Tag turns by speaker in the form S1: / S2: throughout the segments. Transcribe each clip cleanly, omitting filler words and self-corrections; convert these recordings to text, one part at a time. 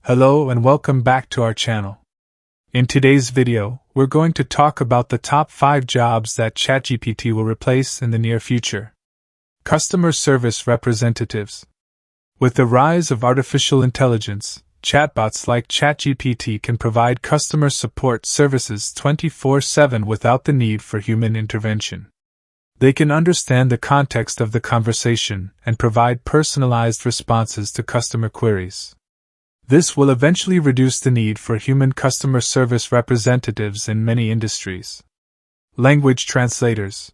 S1: Hello and welcome back to our channel. In today's video, we're going to talk about the top 5 jobs that ChatGPT will replace in the near future. Customer service representatives. With the rise of artificial intelligence, chatbots like ChatGPT can provide customer support services 24/7 without the need for human intervention. They can understand the context of the conversation and provide personalized responses to customer queries. This will eventually reduce the need for human customer service representatives in many industries. Language translators.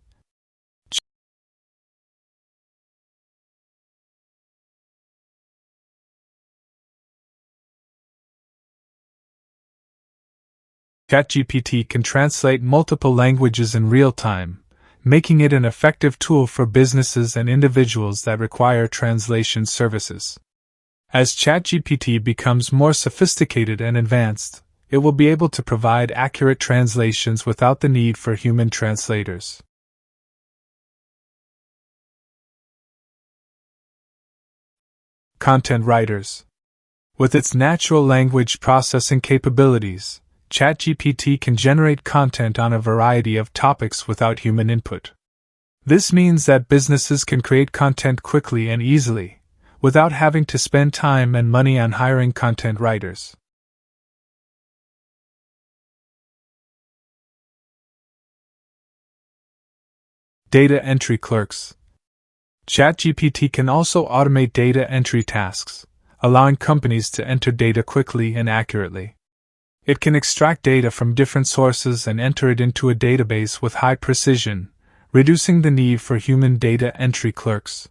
S1: ChatGPT can translate multiple languages in real time, making it an effective tool for businesses and individuals that require translation services. As ChatGPT becomes more sophisticated and advanced, it will be able to provide accurate translations without the need for human translators. Content writers. With its natural language processing capabilities, ChatGPT can generate content on a variety of topics without human input. This means that businesses can create content quickly and easily, without having to spend time and money on hiring content writers. Data entry clerks. ChatGPT can also automate data entry tasks, allowing companies to enter data quickly and accurately. It can extract data from different sources and enter it into a database with high precision, reducing the need for human data entry clerks.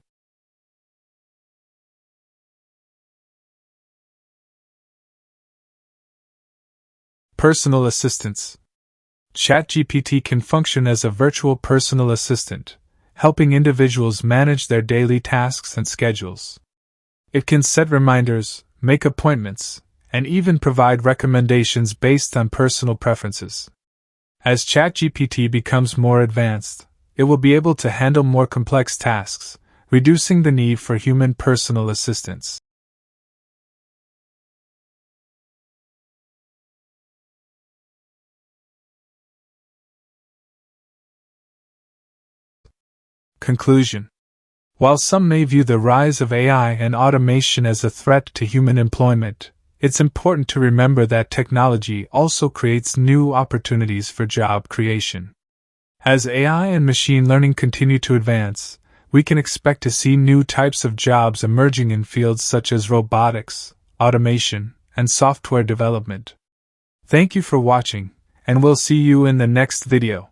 S1: Personal assistants. ChatGPT can function as a virtual personal assistant, helping individuals manage their daily tasks and schedules. It can set reminders, make appointments, and even provide recommendations based on personal preferences. As ChatGPT becomes more advanced, it will be able to handle more complex tasks, reducing the need for human personal assistants. Conclusion. While some may view the rise of AI and automation as a threat to human employment, it's important to remember that technology also creates new opportunities for job creation. As AI and machine learning continue to advance, we can expect to see new types of jobs emerging in fields such as robotics, automation, and software development. Thank you for watching, and we'll see you in the next video.